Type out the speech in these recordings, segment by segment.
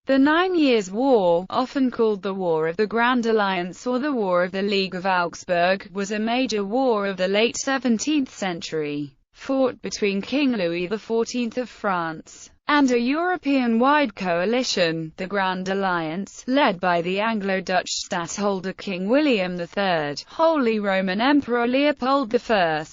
The 9 Years' War, often called the War of the Grand Alliance or the War of the League of Augsburg, was a major war of the late 17th century, fought between King Louis XIV of France and a European-wide coalition, the Grand Alliance, led by the Anglo-Dutch stadtholder King William III, Holy Roman Emperor Leopold I,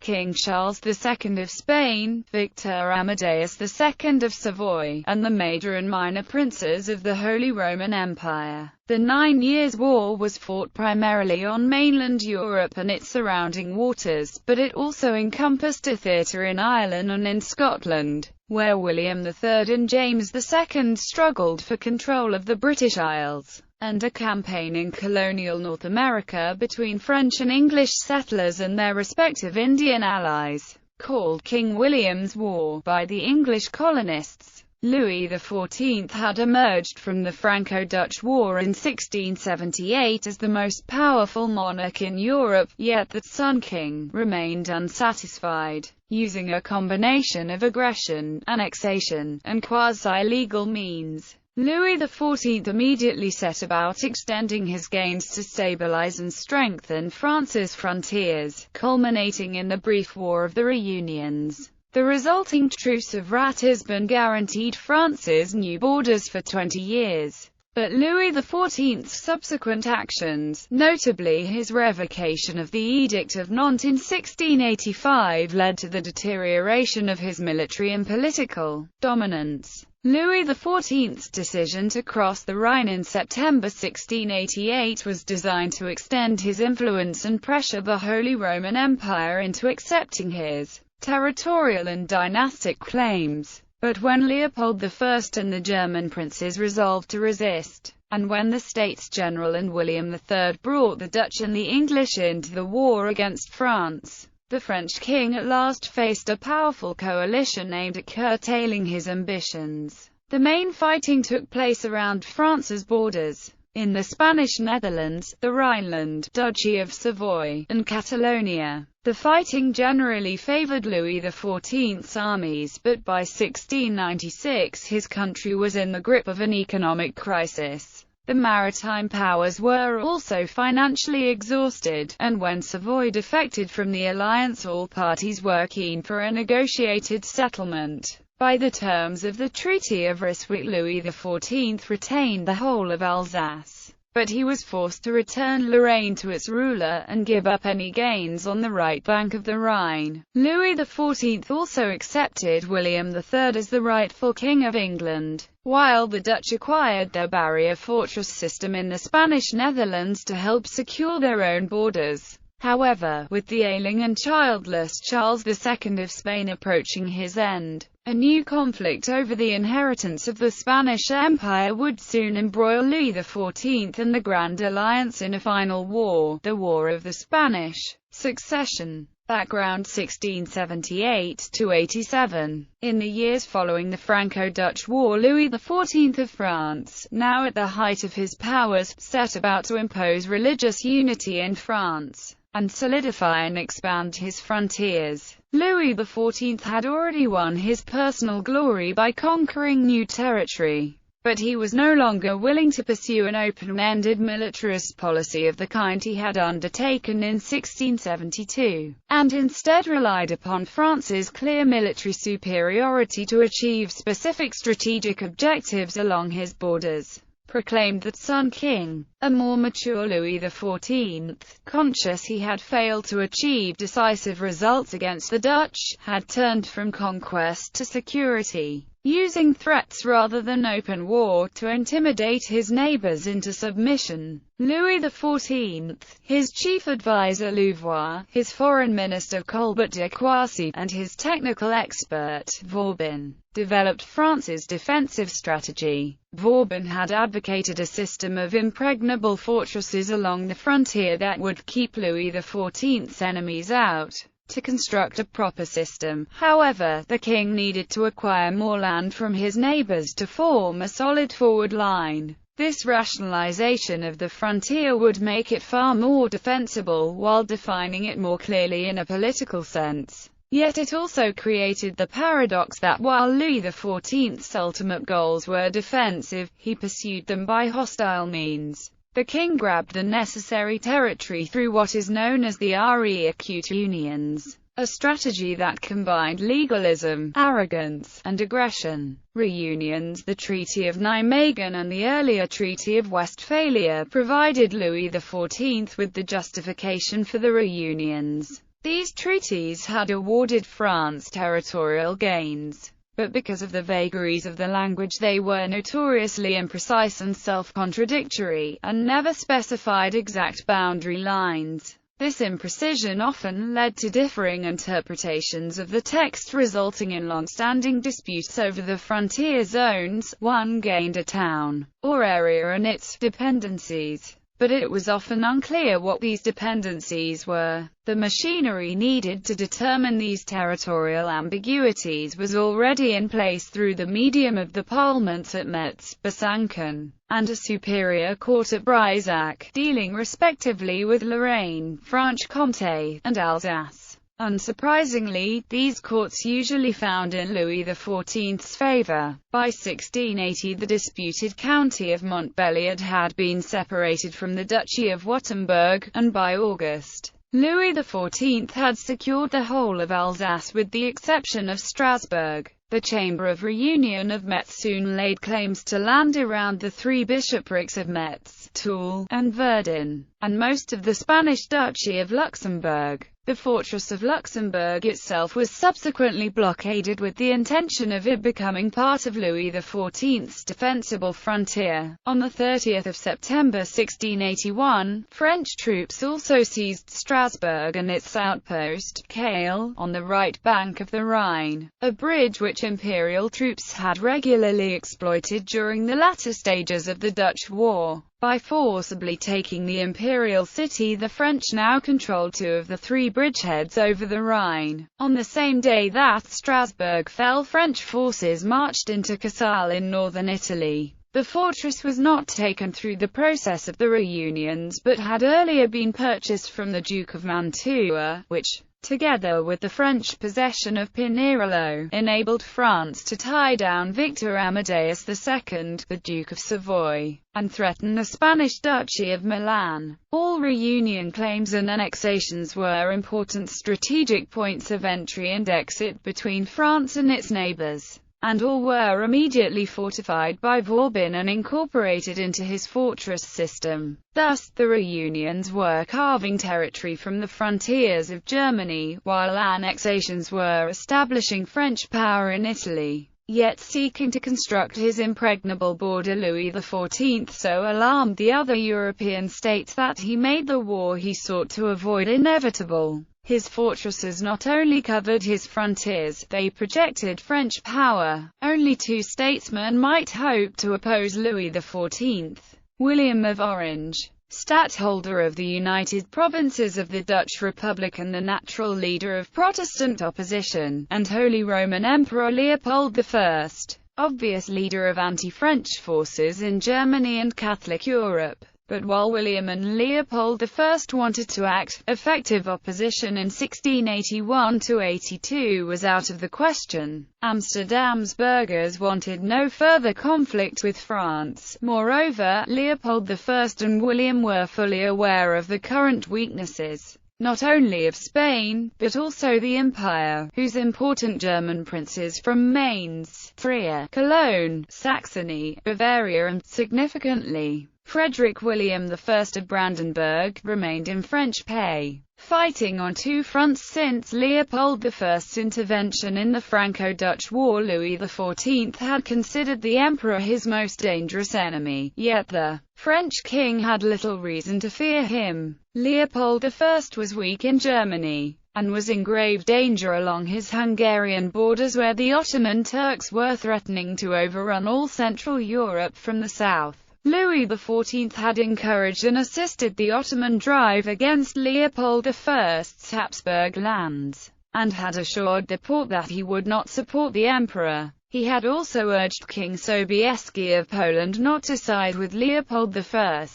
King Charles II of Spain, Victor Amadeus II of Savoy, and the major and minor princes of the Holy Roman Empire. The 9 Years' War was fought primarily on mainland Europe and its surrounding waters, but it also encompassed a theatre in Ireland and in Scotland, where William III and James II struggled for control of the British Isles, and a campaign in colonial North America between French and English settlers and their respective Indian allies, called King William's War by the English colonists. Louis XIV had emerged from the Franco-Dutch War in 1678 as the most powerful monarch in Europe, yet the Sun King remained unsatisfied. Using a combination of aggression, annexation, and quasi-legal means, Louis XIV immediately set about extending his gains to stabilize and strengthen France's frontiers, culminating in the brief War of the Reunions. The resulting Truce of Ratisbon guaranteed France's new borders for 20 years. But Louis XIV's subsequent actions, notably his revocation of the Edict of Nantes in 1685, led to the deterioration of his military and political dominance. Louis XIV's decision to cross the Rhine in September 1688 was designed to extend his influence and pressure the Holy Roman Empire into accepting his territorial and dynastic claims. But when Leopold I and the German princes resolved to resist, and when the States General and William III brought the Dutch and the English into the war against France, the French king at last faced a powerful coalition aimed at curtailing his ambitions. The main fighting took place around France's borders. In the Spanish Netherlands, the Rhineland, Duchy of Savoy, and Catalonia, the fighting generally favored Louis XIV's armies, but by 1696 his country was in the grip of an economic crisis. The maritime powers were also financially exhausted, and when Savoy defected from the alliance, all parties were keen for a negotiated settlement. By the terms of the Treaty of Ryswick, Louis XIV retained the whole of Alsace, but he was forced to return Lorraine to its ruler, and give up any gains on the right bank of the Rhine. Louis XIV also accepted William III as the rightful King of England, while the Dutch acquired their barrier fortress system in the Spanish Netherlands to help secure their own borders. However, with the ailing and childless Charles II of Spain approaching his end, a new conflict over the inheritance of the Spanish Empire would soon embroil Louis XIV and the Grand Alliance in a final war, the War of the Spanish Succession. Background 1678–87. In the years following the Franco-Dutch War, Louis XIV of France, now at the height of his powers, set about to impose religious unity in France, and solidify and expand his frontiers. Louis XIV had already won his personal glory by conquering new territory, but he was no longer willing to pursue an open-ended militarist policy of the kind he had undertaken in 1672, and instead relied upon France's clear military superiority to achieve specific strategic objectives along his borders. Proclaimed the Sun King. A more mature Louis XIV, conscious he had failed to achieve decisive results against the Dutch, had turned from conquest to security, using threats rather than open war to intimidate his neighbors into submission. Louis XIV, his chief advisor Louvois, his foreign minister Colbert de Croissy, and his technical expert, Vauban, developed France's defensive strategy. Vauban had advocated a system of impregnable fortresses along the frontier that would keep Louis XIV's enemies out. To construct a proper system, however, the king needed to acquire more land from his neighbors to form a solid forward line. This rationalization of the frontier would make it far more defensible, while defining it more clearly in a political sense. Yet it also created the paradox that while Louis XIV's ultimate goals were defensive, he pursued them by hostile means. The king grabbed the necessary territory through what is known as the Recute unions, a strategy that combined legalism, arrogance, and aggression. Reunions. The Treaty of Nijmegen and the earlier Treaty of Westphalia provided Louis XIV with the justification for the reunions. These treaties had awarded France territorial gains, but because of the vagaries of the language they were notoriously imprecise and self-contradictory, and never specified exact boundary lines. This imprecision often led to differing interpretations of the text, resulting in long-standing disputes over the frontier zones. One gained a town or area and its dependencies, but it was often unclear what these dependencies were. The machinery needed to determine these territorial ambiguities was already in place through the medium of the parliaments at Metz, Besançon, and a superior court at Breisach, dealing respectively with Lorraine, Franche-Comté, and Alsace. Unsurprisingly, these courts usually found in Louis XIV's favor. By 1680 the disputed county of Montbéliard had been separated from the Duchy of Württemberg, and by August, Louis XIV had secured the whole of Alsace with the exception of Strasbourg. The Chamber of Reunion of Metz soon laid claims to land around the three bishoprics of Metz, Toul, and Verdun, and most of the Spanish Duchy of Luxembourg. The fortress of Luxembourg itself was subsequently blockaded with the intention of it becoming part of Louis XIV's defensible frontier. On 30 September 1681, French troops also seized Strasbourg and its outpost, Cail, on the right bank of the Rhine, a bridge which imperial troops had regularly exploited during the latter stages of the Dutch War. By forcibly taking the imperial city, the French now controlled two of the three bridgeheads over the Rhine. On the same day that Strasbourg fell, French forces marched into Casale in northern Italy. The fortress was not taken through the process of the reunions, but had earlier been purchased from the Duke of Mantua, which, together with the French possession of Pinerolo, enabled France to tie down Victor Amadeus II, the Duke of Savoy, and threaten the Spanish Duchy of Milan. All reunion claims and annexations were important strategic points of entry and exit between France and its neighbors, and all were immediately fortified by Vauban and incorporated into his fortress system. Thus, the reunions were carving territory from the frontiers of Germany, while annexations were establishing French power in Italy. Yet seeking to construct his impregnable border, Louis XIV so alarmed the other European states that he made the war he sought to avoid inevitable. His fortresses not only covered his frontiers, they projected French power. Only two statesmen might hope to oppose Louis XIV. William of Orange, Stadtholder of the United Provinces of the Dutch Republic and the natural leader of Protestant opposition, and Holy Roman Emperor Leopold I, obvious leader of anti-French forces in Germany and Catholic Europe. But while William and Leopold I wanted to act, effective opposition in 1681–82 was out of the question. Amsterdam's burghers wanted no further conflict with France. Moreover, Leopold I and William were fully aware of the current weaknesses, not only of Spain, but also the Empire, whose important German princes from Mainz, Trier, Cologne, Saxony, Bavaria and, significantly, Frederick William I of Brandenburg, remained in French pay. Fighting on two fronts since Leopold I's intervention in the Franco-Dutch War, Louis XIV had considered the emperor his most dangerous enemy, yet the French king had little reason to fear him. Leopold I was weak in Germany, and was in grave danger along his Hungarian borders, where the Ottoman Turks were threatening to overrun all Central Europe from the south. Louis XIV had encouraged and assisted the Ottoman drive against Leopold I's Habsburg lands, and had assured the Porte that he would not support the emperor. He had also urged King Sobieski of Poland not to side with Leopold I,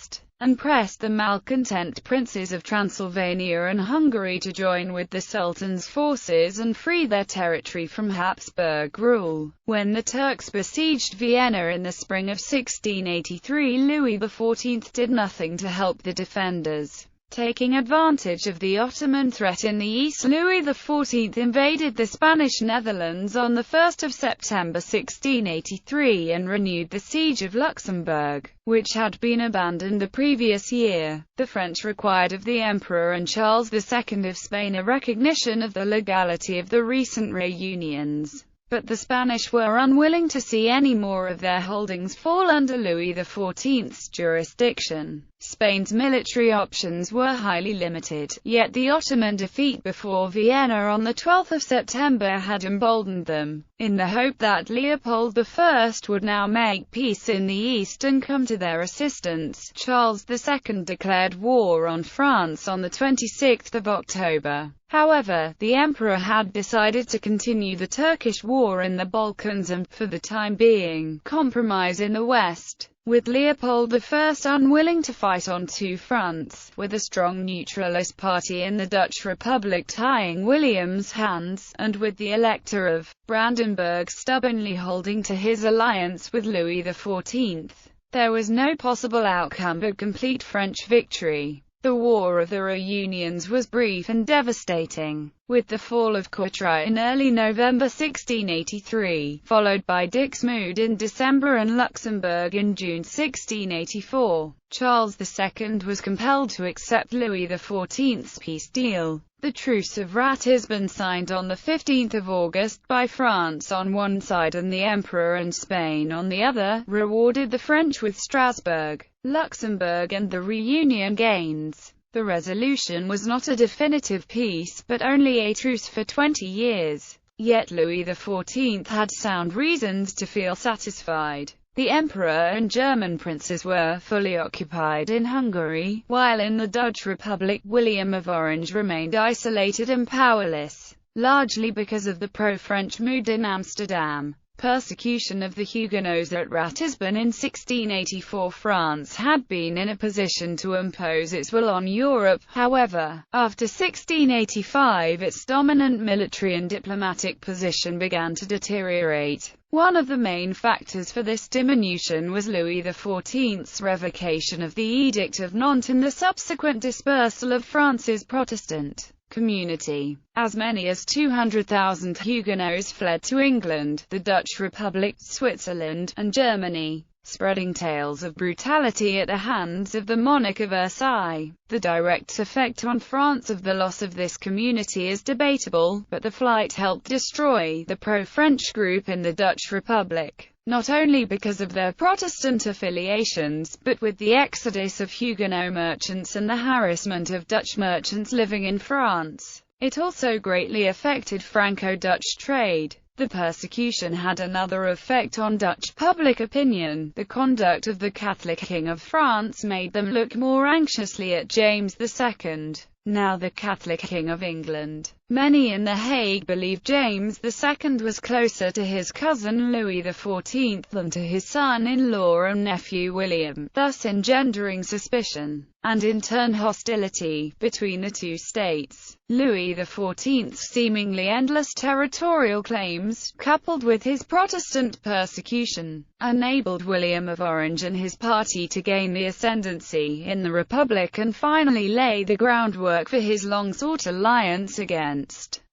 and pressed the malcontent princes of Transylvania and Hungary to join with the Sultan's forces and free their territory from Habsburg rule. When the Turks besieged Vienna in the spring of 1683, Louis XIV did nothing to help the defenders. Taking advantage of the Ottoman threat in the east, Louis XIV invaded the Spanish Netherlands on 1 September 1683 and renewed the siege of Luxembourg, which had been abandoned the previous year. The French required of the Emperor and Charles II of Spain a recognition of the legality of the recent reunions, but the Spanish were unwilling to see any more of their holdings fall under Louis XIV's jurisdiction. Spain's military options were highly limited, yet the Ottoman defeat before Vienna on 12 September had emboldened them, in the hope that Leopold I would now make peace in the east and come to their assistance. Charles II declared war on France on 26 October. However, the emperor had decided to continue the Turkish war in the Balkans and, for the time being, compromise in the west, with Leopold I unwilling to fight on two fronts, with a strong neutralist party in the Dutch Republic tying William's hands, and with the Elector of Brandenburg stubbornly holding to his alliance with Louis XIV. There was no possible outcome but complete French victory. The War of the Reunions was brief and devastating, with the fall of Courtrai in early November 1683, followed by Dixmude in December and Luxembourg in June 1684. Charles II was compelled to accept Louis XIV's peace deal. The Truce of Ratisbon, signed on 15 August by France on one side and the Emperor and Spain on the other, rewarded the French with Strasbourg, Luxembourg and the reunion gains. The resolution was not a definitive peace, but only a truce for 20 years. Yet Louis XIV had sound reasons to feel satisfied. The Emperor and German princes were fully occupied in Hungary, while in the Dutch Republic, William of Orange remained isolated and powerless, largely because of the pro-French mood in Amsterdam. Persecution of the Huguenots at Ratisbon in 1684. France had been in a position to impose its will on Europe, however. After 1685 its dominant military and diplomatic position began to deteriorate. One of the main factors for this diminution was Louis XIV's revocation of the Edict of Nantes and the subsequent dispersal of France's Protestant community. As many as 200,000 Huguenots fled to England, the Dutch Republic, Switzerland, and Germany, spreading tales of brutality at the hands of the monarch of Versailles. The direct effect on France of the loss of this community is debatable, but the flight helped destroy the pro-French group in the Dutch Republic, not only because of their Protestant affiliations, but with the exodus of Huguenot merchants and the harassment of Dutch merchants living in France. It also greatly affected Franco-Dutch trade. The persecution had another effect on Dutch public opinion. The conduct of the Catholic King of France made them look more anxiously at James II, now the Catholic King of England. Many in The Hague believed James II was closer to his cousin Louis XIV than to his son-in-law and nephew William, thus engendering suspicion, and in turn hostility, between the two states. Louis XIV's seemingly endless territorial claims, coupled with his Protestant persecution, enabled William of Orange and his party to gain the ascendancy in the Republic and finally lay the groundwork for his long-sought alliance against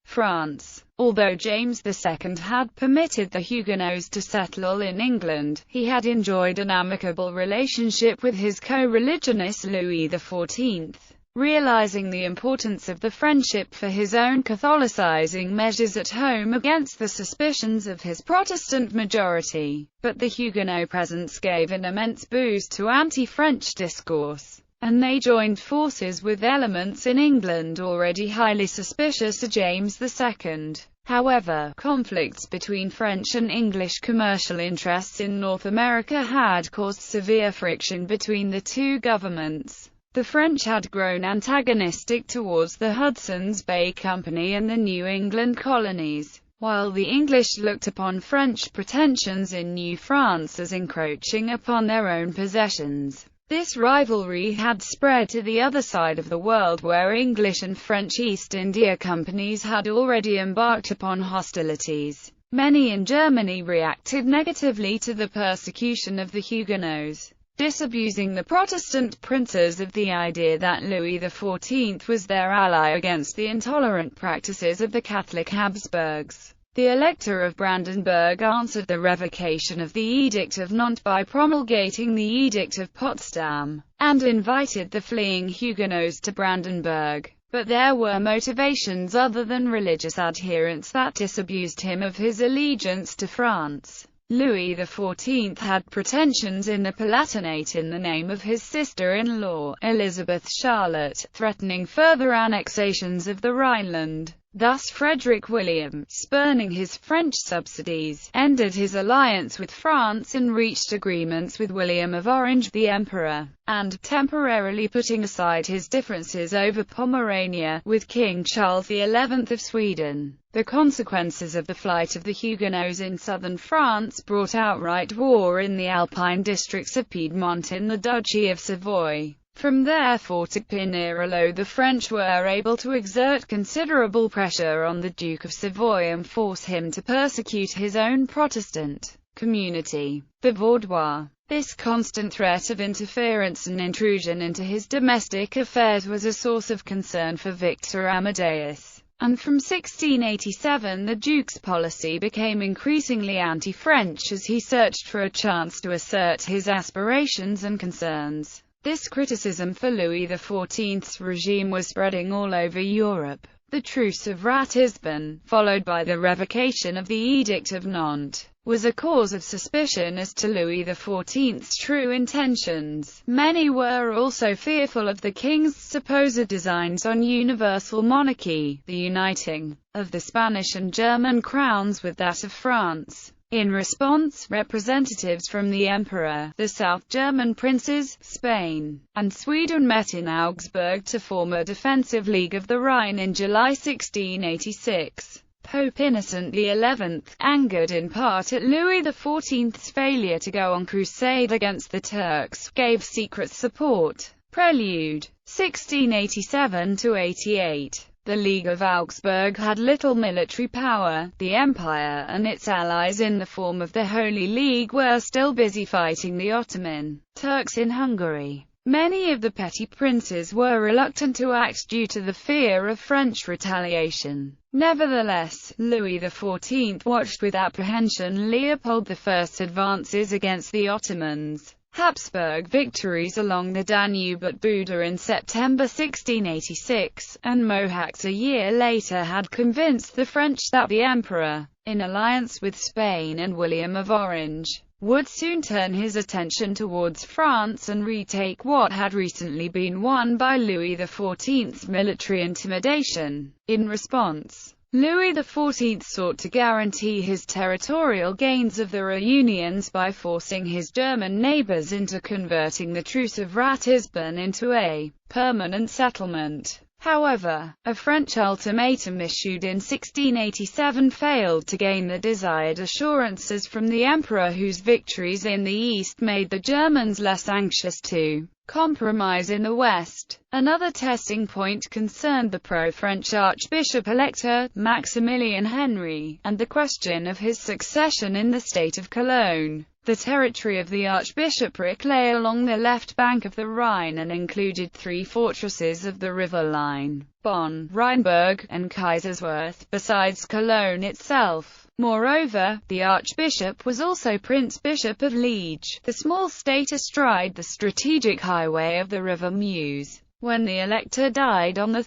France. Although James II had permitted the Huguenots to settle in England, he had enjoyed an amicable relationship with his co-religionist Louis XIV. Realizing the importance of the friendship for his own Catholicizing measures at home against the suspicions of his Protestant majority, but the Huguenot presence gave an immense boost to anti-French discourse, and they joined forces with elements in England already highly suspicious of James II. However, conflicts between French and English commercial interests in North America had caused severe friction between the two governments. The French had grown antagonistic towards the Hudson's Bay Company and the New England colonies, while the English looked upon French pretensions in New France as encroaching upon their own possessions. This rivalry had spread to the other side of the world, where English and French East India companies had already embarked upon hostilities. Many in Germany reacted negatively to the persecution of the Huguenots, disabusing the Protestant princes of the idea that Louis XIV was their ally against the intolerant practices of the Catholic Habsburgs. The Elector of Brandenburg answered the revocation of the Edict of Nantes by promulgating the Edict of Potsdam, and invited the fleeing Huguenots to Brandenburg. But there were motivations other than religious adherence that disabused him of his allegiance to France. Louis XIV had pretensions in the Palatinate in the name of his sister-in-law, Elizabeth Charlotte, threatening further annexations of the Rhineland. Thus Frederick William, spurning his French subsidies, ended his alliance with France and reached agreements with William of Orange, the Emperor, and, temporarily putting aside his differences over Pomerania, with King Charles XI of Sweden. The consequences of the flight of the Huguenots in southern France brought outright war in the Alpine districts of Piedmont in the Duchy of Savoy. From there to Pinerolo, the French were able to exert considerable pressure on the Duke of Savoy and force him to persecute his own Protestant community, the Vaudois. This constant threat of interference and intrusion into his domestic affairs was a source of concern for Victor Amadeus, and from 1687 the Duke's policy became increasingly anti-French as he searched for a chance to assert his aspirations and concerns. This criticism for Louis XIV's regime was spreading all over Europe. The Truce of Ratisbon, followed by the revocation of the Edict of Nantes, was a cause of suspicion as to Louis XIV's true intentions. Many were also fearful of the king's supposed designs on universal monarchy, the uniting of the Spanish and German crowns with that of France. In response, representatives from the Emperor, the South German princes, Spain, and Sweden met in Augsburg to form a defensive League of the Rhine in July 1686. Pope Innocent XI, angered in part at Louis XIV's failure to go on crusade against the Turks, gave secret support. Prelude, 1687–88. The League of Augsburg had little military power. The Empire and its allies in the form of the Holy League were still busy fighting the Ottoman Turks in Hungary. Many of the petty princes were reluctant to act due to the fear of French retaliation. Nevertheless, Louis XIV watched with apprehension Leopold I's advances against the Ottomans. Habsburg victories along the Danube at Buda in September 1686, and Mohacs a year later had convinced the French that the Emperor, in alliance with Spain and William of Orange, would soon turn his attention towards France and retake what had recently been won by Louis XIV's military intimidation. In response, Louis XIV sought to guarantee his territorial gains of the reunions by forcing his German neighbors into converting the Truce of Ratisbon into a permanent settlement. However, a French ultimatum issued in 1687 failed to gain the desired assurances from the emperor, whose victories in the east made the Germans less anxious to compromise in the west. Another testing point concerned the pro-French Archbishop-elector, Maximilian Henry, and the question of his succession in the state of Cologne. The territory of the archbishopric lay along the left bank of the Rhine and included three fortresses of the river line: Bonn, Rheinberg, and Kaiserswerth, besides Cologne itself. Moreover, the archbishop was also Prince-Bishop of Liege, the small state astride the strategic highway of the River Meuse. When the elector died on 3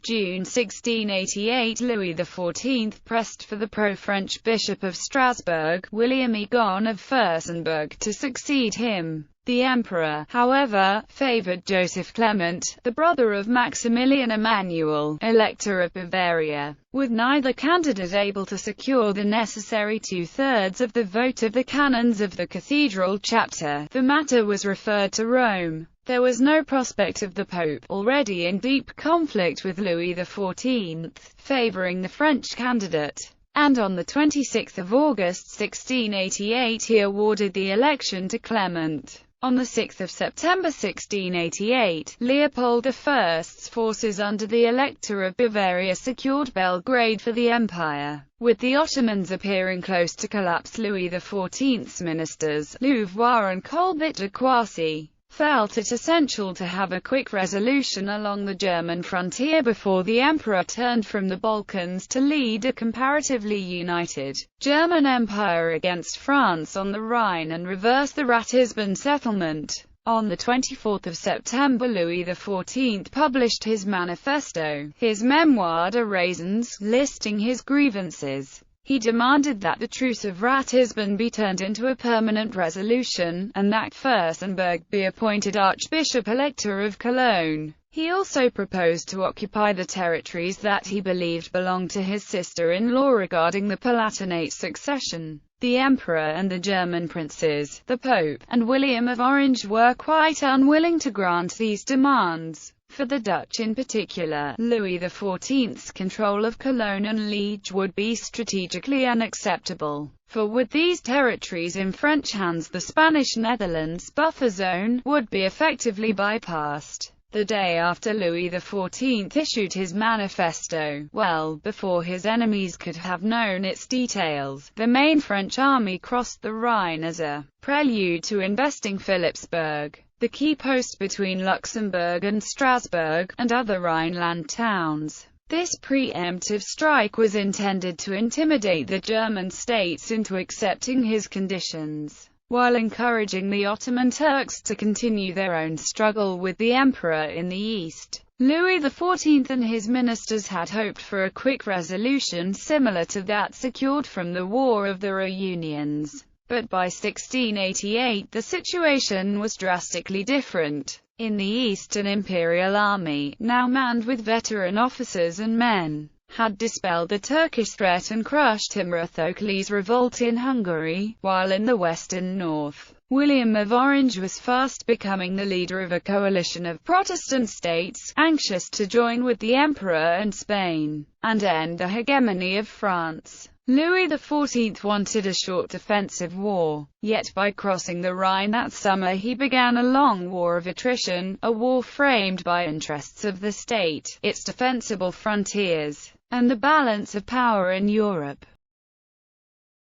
June 1688, Louis XIV pressed for the pro-French Bishop of Strasbourg, William Egon of Fürstenberg, to succeed him. The emperor, however, favored Joseph Clement, the brother of Maximilian Emmanuel, Elector of Bavaria. With neither candidate able to secure the necessary two-thirds of the vote of the canons of the cathedral chapter, the matter was referred to Rome. There was no prospect of the Pope, already in deep conflict with Louis XIV, favoring the French candidate, and on 26 August 1688 he awarded the election to Clement. On 6 September 1688, Leopold I's forces under the Elector of Bavaria secured Belgrade for the Empire. With the Ottomans appearing close to collapse, Louis XIV's ministers, Louvois and Colbert de Croissy, felt it essential to have a quick resolution along the German frontier before the Emperor turned from the Balkans to lead a comparatively united German Empire against France on the Rhine and reverse the Ratisbon settlement. On 24 September, Louis XIV published his manifesto, his Memoire de Raisons, listing his grievances. He demanded that the Truce of Ratisbon be turned into a permanent resolution, and that Fürstenberg be appointed Archbishop-Elector of Cologne. He also proposed to occupy the territories that he believed belonged to his sister-in-law regarding the Palatinate succession. The Emperor and the German princes, the Pope, and William of Orange were quite unwilling to grant these demands. For the Dutch in particular, Louis XIV's control of Cologne and Liege would be strategically unacceptable, for with these territories in French hands the Spanish Netherlands buffer zone would be effectively bypassed. The day after Louis XIV issued his manifesto, well before his enemies could have known its details, the main French army crossed the Rhine as a prelude to investing Philipsburg, the key post between Luxembourg and Strasbourg, and other Rhineland towns. This preemptive strike was intended to intimidate the German states into accepting his conditions, while encouraging the Ottoman Turks to continue their own struggle with the Emperor in the east. Louis XIV and his ministers had hoped for a quick resolution similar to that secured from the War of the Reunions. But by 1688 the situation was drastically different. In the east, an imperial army, now manned with veteran officers and men, had dispelled the Turkish threat and crushed Themistocles' revolt in Hungary, while in the west and north, William of Orange was fast becoming the leader of a coalition of Protestant states, anxious to join with the Emperor and Spain, and end the hegemony of France. Louis XIV wanted a short defensive war, yet by crossing the Rhine that summer he began a long war of attrition, a war framed by interests of the state, its defensible frontiers, and the balance of power in Europe.